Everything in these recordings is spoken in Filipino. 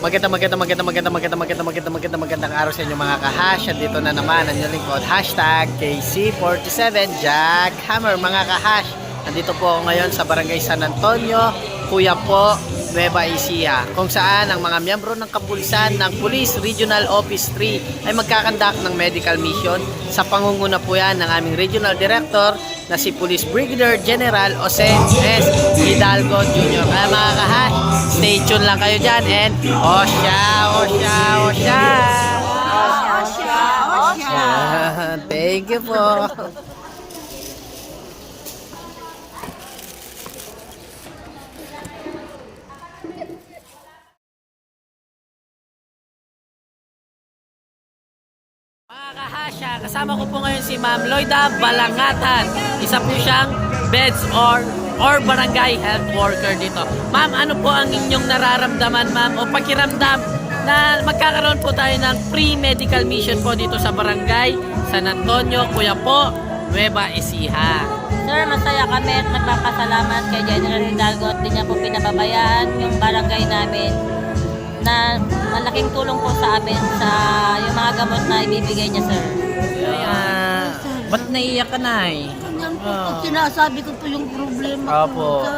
Magandang araw sa inyo mga kahash. At dito na naman ang inyong lingkod, hashtag KC47 Jack Hammer mga kahash. Nandito po ako ngayon sa Barangay San Antonio, Kuya po, Nueva Ecija, kung saan ang mga miyembro ng kapulisan ng Police Regional Office 3 ay magkakandak ng medical mission. Sa pangunguna po yan ng aming Regional Director na si Police Brigadier General Jose S. Hidalgo Jr. Kaya mga kahash, stay tuned lang kayo dyan and Osya! Thank you po. Mga kahasya, kasama ko po ngayon si Ma'am Loida Balangatan. Isa po siyang beds or barangay health worker dito. Ma'am, ano po ang inyong nararamdaman, ma'am, o pakiramdam na magkakaroon po tayo ng free medical mission po dito sa Barangay San Antonio, Kuya po, Nueva Ecija? Sir, masaya kami at nagpapasalamat kay General Hidalgo at di niya po pinababayaan yung barangay namin na malaking tulong po sa amin sa yung mga gamot na ibibigay niya, sir. Ba't naiiyak ka na eh? Sinasabi ko po yung problema Opo. ko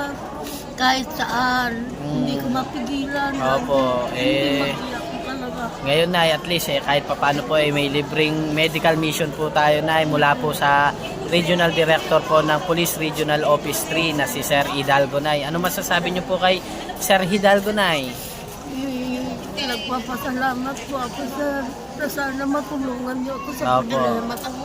kahit saan. Hindi ko mapigilan. Opo, Hindi magiyak ko talaga. ngayon na at least kahit papaano po may libreng medical mission po tayo na mula po sa Regional Director po ng Police Regional Office 3 na si Sir Hidalgo Nay. Ano masasabi niyo po kay Sir Hidalgo Nay? Nagpapasalamat po ako sa sana matulungan niyo ako sa Opo. problema ko.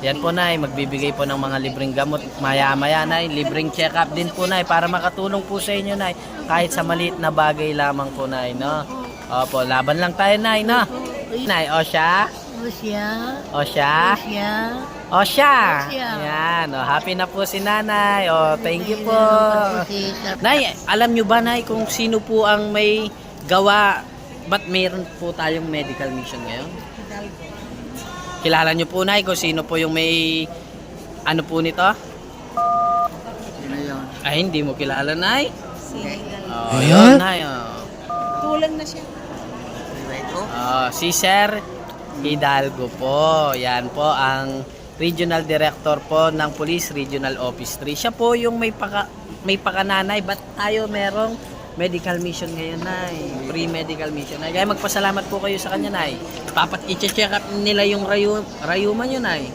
Yan po Nay, magbibigay po ng mga libreng gamot maya-maya Nay, libreng check-up din po Nay para makatulong po sa inyo Nay kahit sa maliit na bagay lamang po Nay, no? Opo, laban lang tayo Nay, no? Nay, Osya? Osya? Osya? Yan, happy na po si Nanay. Thank you po. Nay, alam nyo ba Nay kung sino po ang may gawa, ba't mayroon po tayong medical mission ngayon? Kilala nyo po Nay kung sino po yung may ano po nito? Ay, hindi mo kilala Nay? Yun Nay. Tulang na siya. Si Sir Hidalgo po. Yan po ang Regional Director po ng Police Regional Office 3. Siya po yung may pakananay. Ba't tayo merong medical mission ngayon, Nay? Free medical mission. Kaya magpasalamat po kayo sa kanya, Nay. I-check up nila yung rayuman yun, Nay.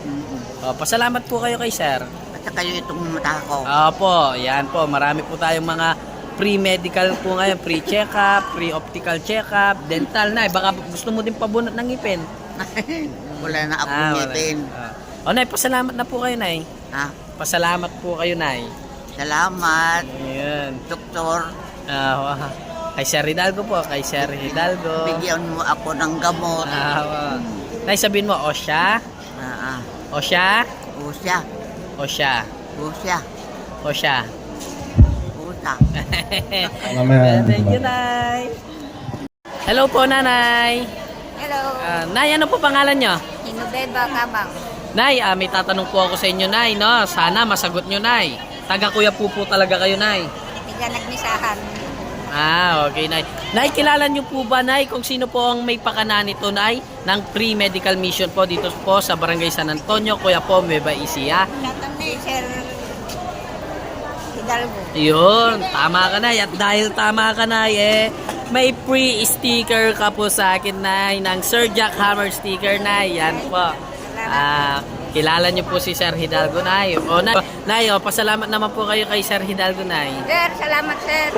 Pasalamat po kayo kay Sir. At kayo itong mata ko. Opo, yan po. Marami po tayong mga free medical po ngayon. Free check-up, free optical check-up, dental, Nay. Baka gusto mo din pabunot ng ngipin. Wala na akong ngipin. Nay, pasalamat na po kayo, Nay. Ha? Pasalamat po kayo, Nay. Salamat, Ayan. doktor. Kay Sir Hidalgo po, kay Sir Hidalgo. Bigyan mo ako ng gamot. Nay, sabihin mo, Osya? Osya? Usya. Osya? Usya. Osya? Usa. Thank you, Nay. Hello po, Nanay. Hello, Nay, ano po pangalan nyo? Inubeba Kamang. Nay, may tatanong po ako sa inyo, Nay, no? Sana masagot nyo, Nay. Taga Kuya po talaga kayo, Nay. Tiga nagmisahan. Okay, Nay. Nay, kilala nyo po ba, Nay, kung sino po ang may pakana nito, Nay, ng free medical mission po dito po sa Barangay San Antonio, Kuya po, Nueva Ecija? Natanda Sir Hidalgo. Yun, tama ka, Nay. At dahil tama ka, Nay, may free sticker ka po sa akin, Nay, ng Sir Jack Hammer sticker, Nay. Yan po. Kilala niyo po si Sir Hidalgo, Nay. Nay, pasalamat naman po kayo kay Sir Hidalgo, Nay. Sir, salamat sir.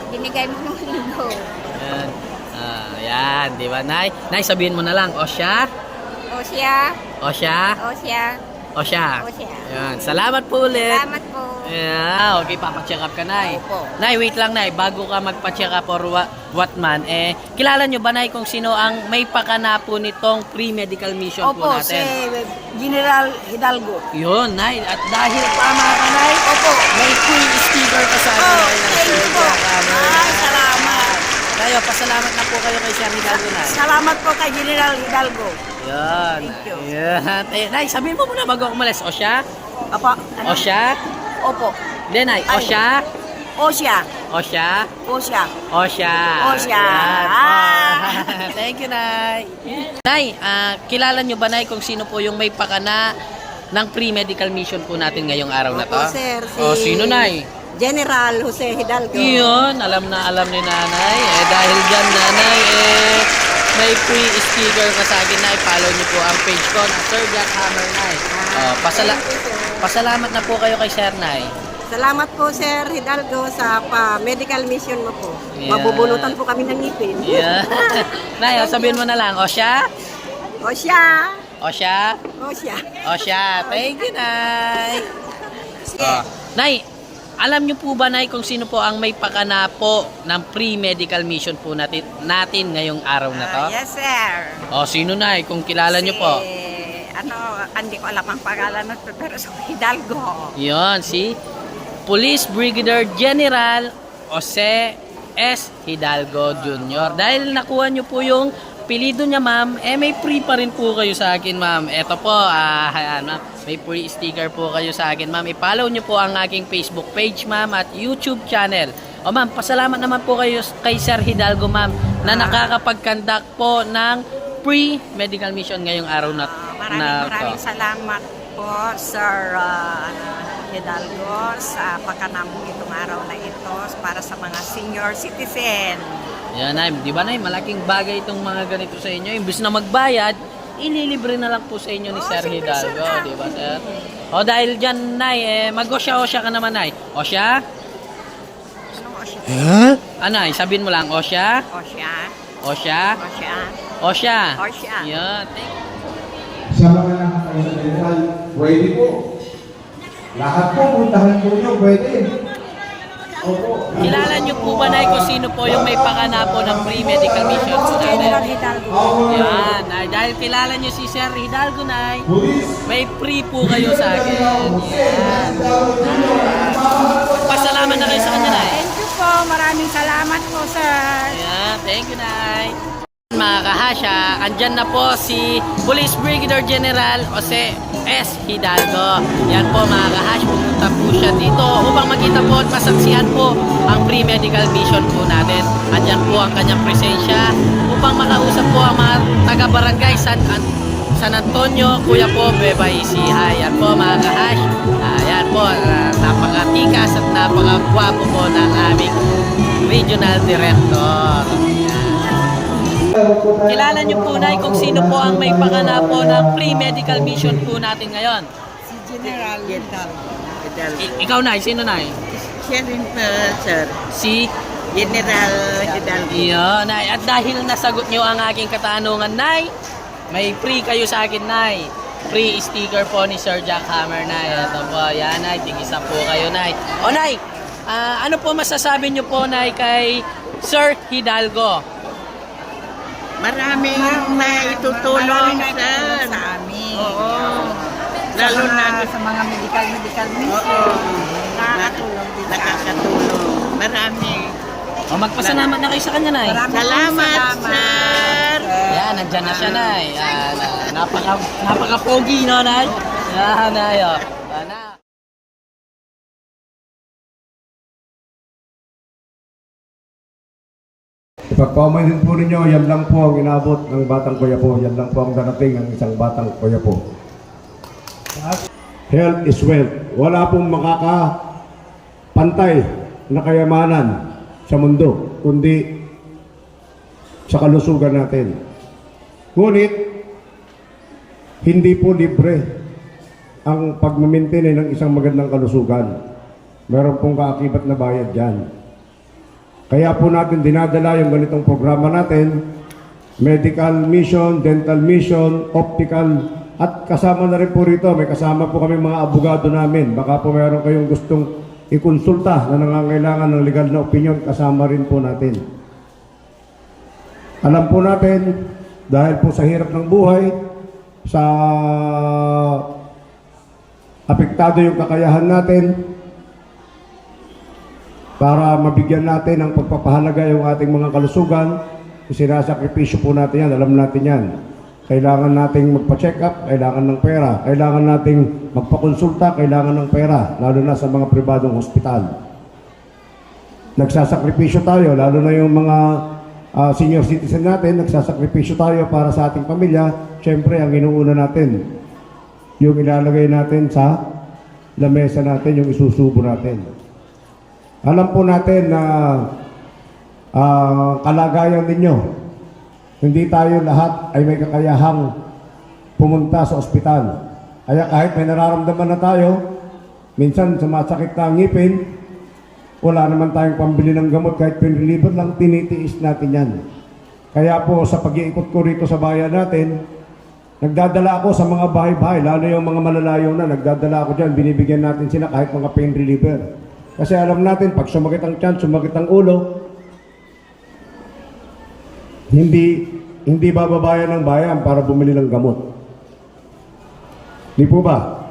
Binigay mo ng libo. Yan, di ba, Nay? Nay, sabihin mo na lang, Osya? Osya. Osya? Osya. Osya? Osya. Yan, salamat po ulit. Salamat po. Yeah, okay, papacheck up ka, Nay. Opo. Nay, wait lang, Nay. Bago ka magpa-check up or what man, kilala nyo ba, Nay, kung sino ang may pakana po nitong free medical mission po Opo, si natin? General Hidalgo. Yun, Nay. At dahil tama ka, Nay, Opo. may free sticker ka sa akin, Nay, ng Thank Sir you po. Jack Hammer. Salamat. Tayo, pasalamat na po kayo kay Sir Hidalgo, Nay. Salamat po kay General Hidalgo. Yan. Thank you. Yan. Nay, sabihin mo muna bago ako umalis. Osya? Apa? Osya? Opo. Hindi, Nay. Ay. Osya? Osya. Osya? Osya. Osya. Osya. Yan po. Ah. Thank you, Nay. Nay, kilala nyo ba, Nay, kung sino po yung may pakana ng pre-medical mission po natin ngayong araw na to? Opo, sir. Sino, Nay? General Jose Hidalgo. Yun, alam na alam ni Nanay. Dahil dyan, Nanay, may free sticker ka sa akin, Nay. Follow niyo po ang page ko na Sir Jack Hammer, Nay. Pasalamat na po kayo kay Sir, Nay. Salamat po, Sir Hidalgo, sa medical mission mo po. Yeah. Mabubunutan po kami ng ngipin. Yeah. Nay, sabihin mo na lang, Osya? Osya. Osya? Osya. Osya. Thank you, Nay. Sige. Nay, alam niyo po ba, Nay, kung sino po ang may pakana po ng pre-medical mission po natin ngayong araw na to? Yes, sir. Sino, Nay, kung kilala niyo po? Hindi ko alam ang pangalan nito, pero sa Hidalgo. Yun, si Police Brigadier General Jose S. Hidalgo Jr. Dahil nakuha nyo po yung pilido niya, ma'am, may free pa rin po kayo sa akin, ma'am. Eto po, ayan, ma'am, may free sticker po kayo sa akin, ma'am. I-follow nyo po ang aking Facebook page, ma'am, at YouTube channel. Ma'am, pasalamat naman po kayo kay Sir Hidalgo, ma'am, na nakakapag-conduct po ng pre-medical mission ngayong araw na Maraming salamat po, Sir Hidalgo, sa pagkanamo itong araw na ito para sa mga senior citizen. Yan, Nay. Di ba, Nay? Malaking bagay itong mga ganito sa inyo. Imbis na magbayad, ililibre na lang po sa inyo ni Sir Hidalgo. Di ba, Sir? Dahil dyan, Nay, mag-osya-osya ka naman, Nay. Osya? Anong Osya? Nay, sabihin mo lang, Osya? Osya? Osya? Osya? Osya? Osya. Yan. Thank you. Sa mga nakatayo sa general, pwede po. Lahat po, puntahan po nyo, pwede. Opo. Kilala niyo po ba, Nay, kung sino po yung may pakana po ng pre-medical mission po natin? Hidalgo. Yan, Nay. Dahil kilala niyo si Sir Hidalgo, Nay, Police, may free po kayo sa akin. Yan. Pasalamat na kayo sa kanya, Nay. Thank you po. Maraming salamat po, sir. Yan, thank you, Nay. Mga kahasya, andyan na po si Police Brigadier General Jose S. Hidalgo. Yan po, mga kahash, pumunta po siya dito upang makita po at masaksihan po ang pre-medical mission po natin. Andyan po ang kanyang presensya upang makausap po ang mga taga-barangay San Antonio, Kuya po, Beba Ecija. Yan po, mga kahash. Yan po, napakatikas at napakagwapo po ng aming Regional Director. Kilala niyo po, Nay, kung sino po ang may pakana po ng pre-medical mission po natin ngayon? Si General Hidalgo. Ikaw, Nay, sino, Nay? Siya rin po, sir. Si General Hidalgo. Iyo, Nay. At dahil nasagot niyo ang aking katanungan, Nay, may free kayo sa akin, Nay. Free sticker po ni Sir Jack Hammer, Nay. Ito po, yan, Nay. Tigisa po kayo, Nay. Nay, ano po masasabi niyo po, Nay, kay Sir Hidalgo? Maraming naitutulong, sir. Sa amin. Oo. Lalo na sa mga medical mission. Oo. Nakakatulong din nakakatulong. Marami. Magpasalamat na kayo sa kanya, Nay. Salamat, sir. Yan, nandyan na siya, Nay. Yan, napaka-pogi, no, Nay? Yan, Nay, oh. Yan, ipagpaumanin po ninyo, yan lang po ang inabot ng batang kuya po. Yan lang po ang darating ng isang batang kuya po. Health is wealth. Wala pong makakapantay na kayamanan sa mundo, kundi sa kalusugan natin. Ngunit, hindi po libre ang pag-maintain ng isang magandang kalusugan. Meron pong kaakibat na bayad dyan. Kaya po natin dinadala yung ganitong programa natin, medical mission, dental mission, optical, at kasama na rin po rito, may kasama po kami mga abogado namin. Baka po mayroon kayong gustong ikonsulta na nangangailangan ng legal na opinion, kasama rin po natin. Alam po natin, dahil po sa hirap ng buhay, sa apektado yung kakayahan natin, para mabigyan natin ng pagpapahalaga yung ating mga kalusugan, sinasakripisyo po natin yan, alam natin yan. Kailangan nating magpa-check up, kailangan ng pera. Kailangan nating magpakonsulta, kailangan ng pera, lalo na sa mga pribadong hospital. nagsasakripisyo tayo, lalo na yung mga senior citizen natin, nagsasakripisyo tayo para sa ating pamilya. Siyempre, ang inuuna natin, yung ilalagay natin sa lamesa natin, yung isusubo natin. Alam po natin na kalagayan ninyo, hindi tayo lahat ay may kakayahang pumunta sa ospital. Kaya kahit may nararamdaman na tayo, minsan sumasakit na ang ngipin, wala naman tayong pambili ng gamot, kahit pain reliever lang, tinitiis natin yan. Kaya po sa pag-iikot ko rito sa bayan natin, nagdadala ako sa mga bahay-bahay, lalo yung mga malalayo na, nagdadala ako dyan, binibigyan natin sila kahit mga pain reliever. Kasi alam natin, pag sumakit ang tiyan, sumakit ang ulo, hindi bababayan ng bayan para bumili ng gamot. Di po ba?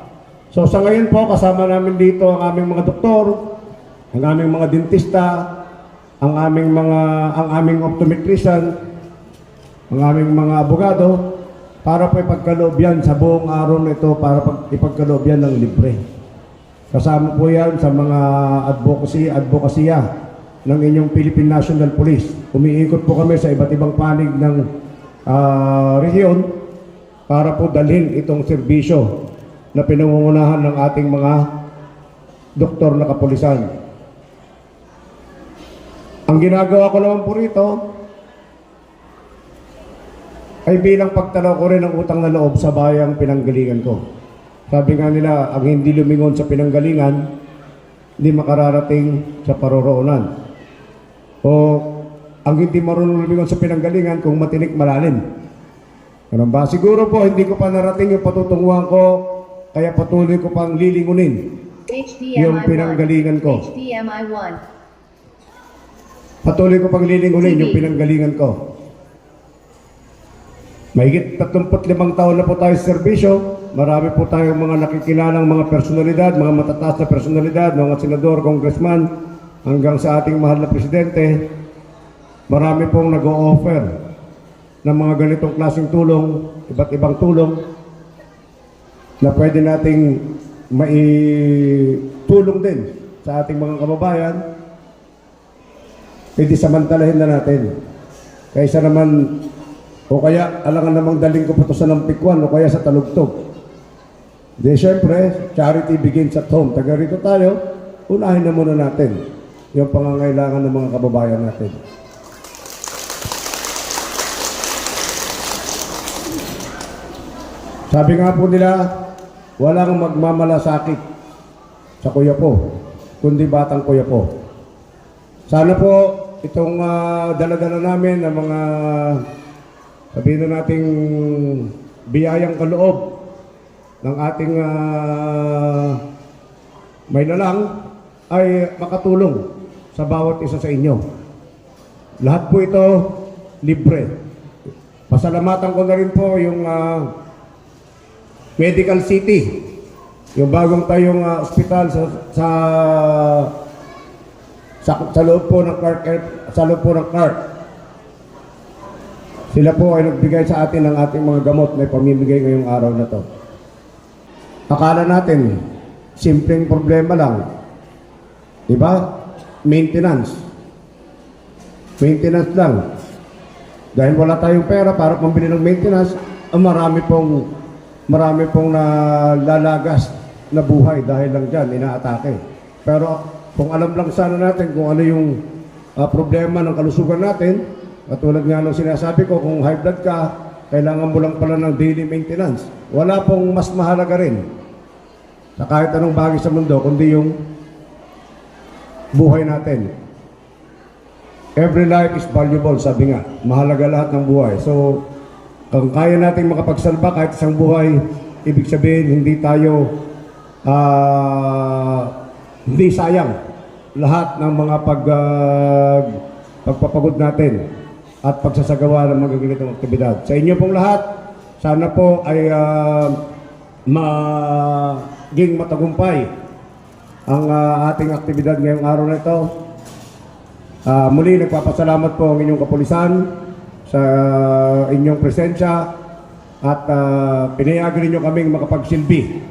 So sa ngayon po, kasama namin dito ang aming mga doktor, ang aming mga dentista, ang aming optometrician, ang aming mga abogado, para po ipagkaloob yan sa buong araw na ito, para ipagkaloob yan ng libre. Kasama po yan sa mga advokasya ng inyong Philippine National Police. Umiikot po kami sa iba't ibang panig ng rehiyon para po dalhin itong serbisyo na pinangungunahan ng ating mga doktor na kapulisan. Ang ginagawa ko naman po rito ay bilang pagtanaw ko rin ng utang na loob sa bayang pinanggalingan ko. Sabi nga nila, ang hindi lumingon sa pinanggalingan, hindi makararating sa paroroonan. O ang hindi marunong lumingon sa pinanggalingan kung matinik malalim. Ganun ba? Siguro po hindi ko pa narating yung patutunguhan ko, kaya patuloy ko pang lilingunin yung pinanggalingan ko. HDMI 1. Patuloy ko pang lilingunin yung pinanggalingan ko. Mahigit 35 taon na po tayo sa serbisyo. Marami po tayong mga nakikilalang mga personalidad, mga matataas na personalidad, mga senador, congressman, hanggang sa ating mahal na presidente. Marami pong nag-o-offer ng mga ganitong klaseng tulong, iba't ibang tulong, na pwede nating maitulong din sa ating mga kababayan. Pwede samantalahin na natin. Kaysa naman, o kaya alangan namang daling ko pa ito sa Lampikwan o kaya sa Talugtog. Di syempre, charity begins at home. Taga rito tayo, unahin na muna natin yung pangangailangan ng mga kababayan natin. Sabi nga po nila, walang magmamalasakit sa kuya po, kundi batang kuya po. Sana po itong dala-dala namin ng mga, sabihin na nating biyayang kaloob ng ating may lalang ay makatulong sa bawat isa sa inyo. Lahat po ito libre. Pasalamatan ko na rin po yung Medical City, yung bagong tayong ospital sa loob po ng CART. Sila po ay nagbigay sa atin ng ating mga gamot na ipamimigay ngayong araw na to. Akala natin, simpleng problema lang. Diba? Maintenance. Maintenance lang. Dahil wala tayong pera para pambili ng maintenance, marami pong nalalagas na buhay dahil lang dyan, inaatake. Pero kung alam lang sana natin kung ano yung problema ng kalusugan natin, katulad nga ng sinasabi ko, kung high blood ka, kailangan mo lang pala ng daily maintenance. Wala pong mas mahalaga rin sa kahit anong bagay sa mundo, kundi yung buhay natin. Every life is valuable, sabi nga. Mahalaga lahat ng buhay. So, kung kaya nating makapagsalba kahit isang buhay, ibig sabihin, hindi tayo, hindi sayang lahat ng mga pagpapagod natin at pagsasagawa ng mga ganitong aktibidad. Sa inyo pong lahat, sana po ay maging matagumpay ang ating aktibidad ngayong araw na ito. Muli, nagpapasalamat po ang inyong kapulisan sa inyong presensya at pinayagan ninyo kaming makapagsilbi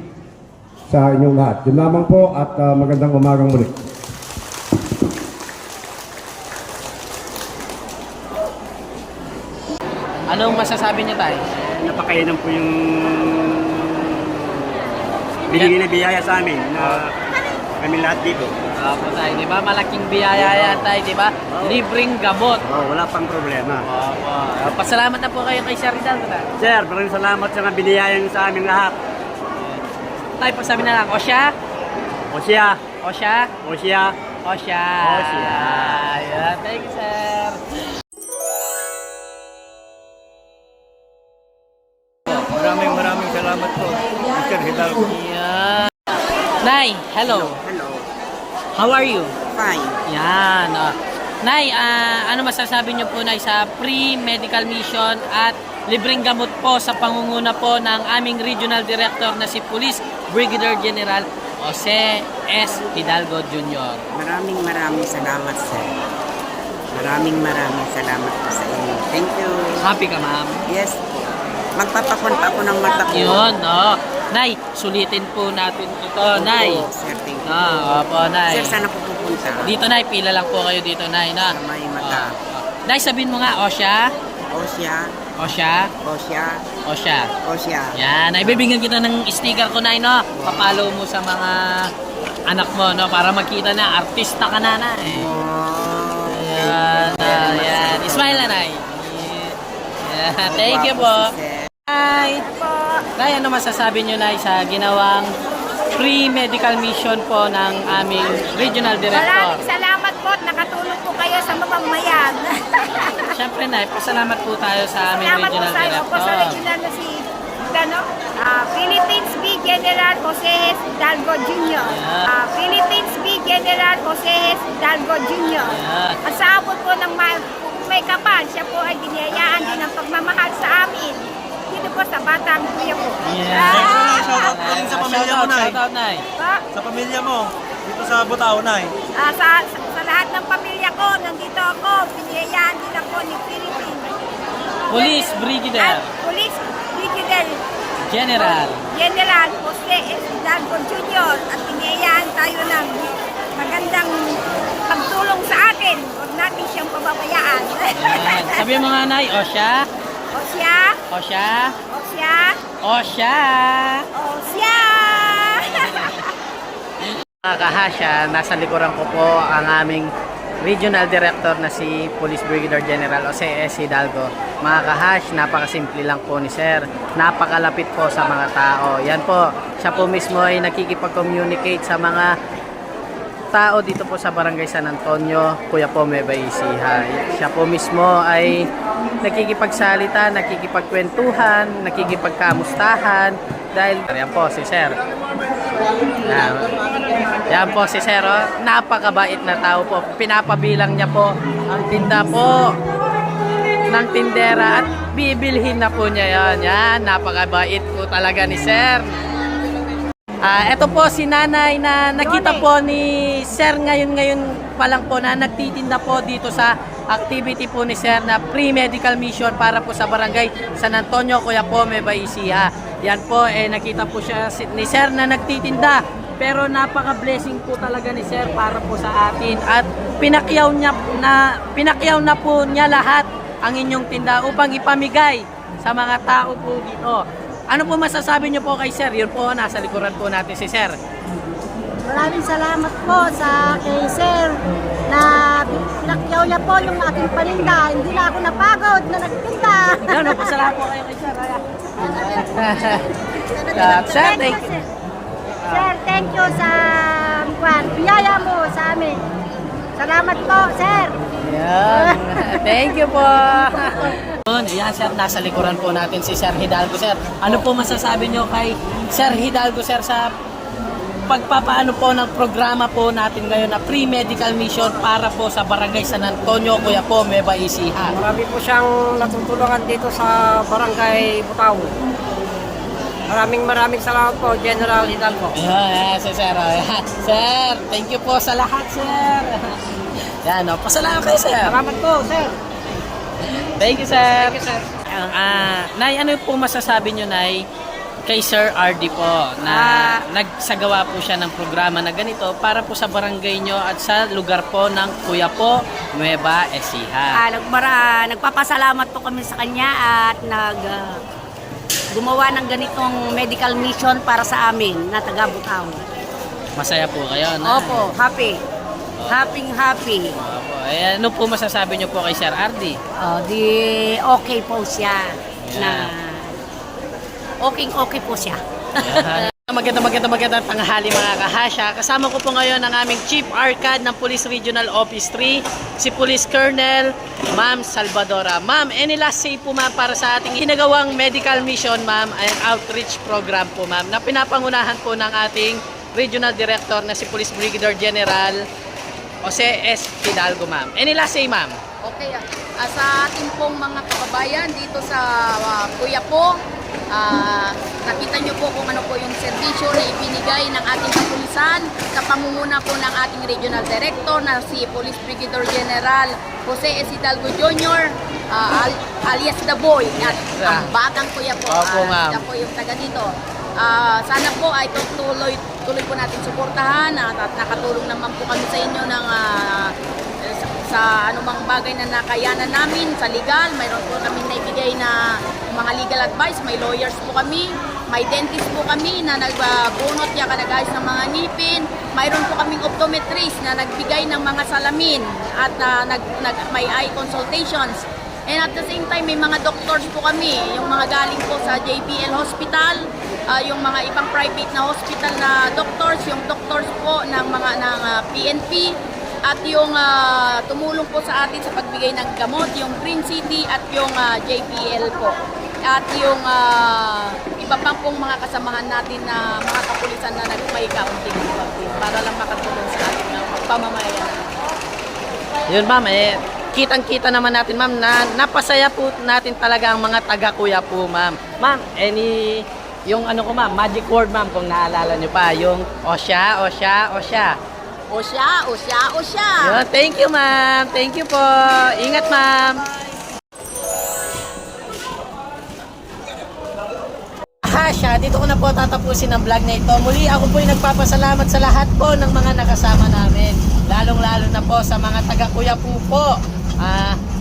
sa inyong lahat. Yun lamang po at magandang umagang muli. Anong masasabi niyo tayo? Napakainan po yung binigay na biyaya sa amin na kami lahat dito. Opo tayo, di ba? Malaking biyaya yan tayo, di ba? Libreng gamot. Wala pang problema. Opo. Pasalamat na po kayo kay Sir Rizal. Sir, maraming salamat sa mga biniyayan sa amin lahat. Tayo, pagsabi na lang, o siya? O siya, O siya? o siya. O siya. O siya. Ayan, thank you, sir. Maraming salamat po, Mr. Hidalgo. Ayan. Nay, hello. Hello. How are you? Fine. Yan. Nay, ano masasabi niyo po, Nay, sa pre-medical mission at libreng gamot po sa pangunguna po ng aming regional director na si Police Brigadier General Jose S. Hidalgo Jr. Maraming salamat, sir. Maraming salamat po sa inyo. Thank you. Happy ka, ma'am? Yes po. Magpapakon pa ako ng mata ko. Yun, Nay, sulitin po natin ito, Nay. Opo, sir, thank you. Opo, Nay. Sir, saan ako pupunta? Dito, Nay, pila lang po kayo dito, Nay, na. Sa may mata. Nay, sabihin mo nga, o siya? O siya, O siya? o siya, O siya? o siya. Yan, Nay, bibigyan kita ng sticker ko, Nay, no? Papalo mo sa mga anak mo, no? Para makita na, artista ka na, Nay. Oh, Ayan, ayan. Smile na, Nay. Yeah, thank you po. Nay. Nay, ano masasabi nyo, Nay, sa ginawang pre-medical mission po ng aming regional director? Maraming salamat po at nakatulong po kayo sa mamamayan. Siyempre, Nay, pasalamat po tayo sa aming Salamat po regional sa iyo po sa director. regional na si Philippines B. General Jose S. Hidalgo Jr. Philippines B. General Jose S. Hidalgo Jr. Ayan. At sa abot po ng may kapal, siya po ay diniyayaan din ng pagmamahal sa amin. Dito po sa batang kuya ko. Yeah. Shoutout po din sa pamilya mo, Nay. Shoutout, Nay. Sa pamilya mo, dito sa Butao, Nay. Sa lahat ng pamilya ko, nandito ako, biniyayaan din ako ni Philippines. Police Brigadier Police Brigadier General. General Jose S. Hidalgo Jr. At pinayaan tayo ng magandang pagtulong sa atin. Huwag natin siyang pababayaan. Ayan. Sabi mo nga, Nay, o siya? O siya, O siya? o siya, O siya? o siya. Mga kahasya, nasa likuran ko po ang aming regional director na si Police Brigadier General Jose S. Hidalgo. Mga kahash, napakasimple lang po ni Sir. Napakalapit po sa mga tao. Yan po, siya po mismo ay nakikipag-communicate sa mga tao dito po sa Barangay San Antonio, Kuya po Nueva Ecija. Siya po mismo ay nakikipagsalita, nakikipagkwentuhan, nakikipagkamustahan dahil yan po si Sir. Yan po si Sir, napakabait na tao po. Pinapabilang niya po ang tinda po ng tindera at bibilhin na po niya yan. Yan, napakabait po talaga ni Sir. Ito po si Nanay na nakita po ni Sir ngayon pa lang po na nagtitinda po dito sa activity po ni Sir na pre-medical mission para po sa Barangay San Antonio, Kuya po, Nueva Ecija. Yan po, nakita po siya ni Sir na nagtitinda. Pero napaka-blessing po talaga ni Sir para po sa atin. At pinakyaw na po niya lahat ang inyong tinda upang ipamigay sa mga tao po dito. Ano po masasabi niyo po kay Sir? Yun po, nasa likuran po natin si Sir. Maraming salamat po sa kay Sir na pinakyaw niya po yung aking paninda. Hindi na ako napagod na nagtinda. Ano po, salamat po kayo kay Sir. Sir, thank you. Sir, thank you sa biyaya mo sa amin. Salamat po, Sir. Yan. Thank you po. Yan, Sir, nasa likuran po natin si Sir Hidalgo. Sir, ano po masasabi nyo kay Sir Hidalgo, Sir, sa pagpapaano po ng programa po natin ngayon na pre-medical mission para po sa Barangay San Antonio, Kuya po, Nueva Ecija? Marami po siyang natutulungan dito sa Barangay Butao. Maraming salamat po, General Hidalgo. Ayan, si Sir. Ayan. Sir, thank you po sa lahat, Sir. Yan, pasalamat kayo, Sir. Salamat po, sir. Thank you, Sir. Nay, ano po masasabi nyo, Nay, kay Sir RD po na nagsagawa po siya ng programa na ganito para po sa barangay nyo at sa lugar po ng Kuya po, Nueva Ecija. Nagpapasalamat po kami sa kanya at gumawa ng ganitong medical mission para sa amin na taga Butaw. Masaya po kayo, na? Opo, happy. Happy. Opo. Eh, ano po masasabi nyo po kay Sir RD? Di okay po siya. Okay po siya. Magandang tanghali mga kahasya. Kasama ko po ngayon ang aming Chief Arcad ng Police Regional Office 3, si Police Colonel Ma'am Salvadora. Ma'am, any last say po ma'am para sa ating ginagawang medical mission ma'am ay outreach program po ma'am na pinapangunahan po ng ating Regional Director na si Police Brigadier General Jose S. Hidalgo ma'am. Any last say ma'am? Okay, sa ating pong mga kababayan dito sa Kuya po, nakita nyo po kung ano po yung serbisyo na ibinigay ng ating kapulisan sa pamumuna po ng ating Regional Director na si Police Brigadier General Jose S. Hidalgo Jr. Alias The Boy at ang batang Kuya po. Opo, ma'am. Siya po yung taga dito. Sana po ay tuloy po natin suportahan at nakatulong naman po kami sa inyo ng sa anumang bagay na nakayanan namin sa legal. Mayroon po kami naibigay na mga legal advice, may lawyers po kami, may dentist po kami na nagbunot niya kanagayos ng mga ngipin. Mayroon po kaming optometrist na nagbigay ng mga salamin at may eye consultations. And at the same time, may mga doctors po kami, yung mga galing po sa JBL Hospital, yung mga ibang private na hospital na doctors, yung doctors po ng PNP, at yung tumulong po sa atin sa pagbigay ng gamot, yung Green City at yung JPL po. At yung iba pa pong mga kasamahan natin na mga kapulisan na may kaunting para lang makatulong sa ating pamamayan. Yun ma'am, kitang-kita naman natin ma'am na napasaya po natin talaga ang mga taga-Kuya po ma'am. Ma'am, yung ano ko ma'am, magic word ma'am kung naalala nyo pa, yung Osya. Osya! Yun, thank you ma'am. Thank you po. Ingat ma'am. Hasha, dito ko na po tatapusin ang vlog na ito. Muli ako po ay nagpapasalamat sa lahat po ng mga nakasama namin. Lalong-lalo na po sa mga taga-Kuya po.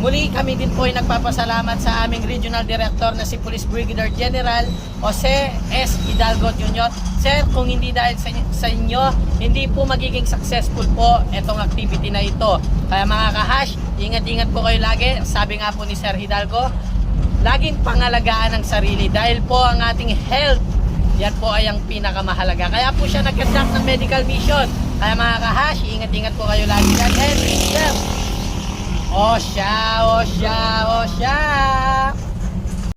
Muli kami din po ay nagpapasalamat sa aming Regional Director na si Police Brigadier General Jose S. Hidalgo Jr. Sir, kung hindi dahil sa inyo, hindi po magiging successful po itong activity na ito. Kaya mga kahash, ingat-ingat po kayo lagi. Sabi nga po ni Sir Hidalgo, laging pangalagaan ang sarili dahil po ang ating health, yan po ay ang pinakamahalaga. Kaya po siya nag-conduct ng medical mission. Kaya mga kahash, ingat-ingat po kayo lagi. And, Osya!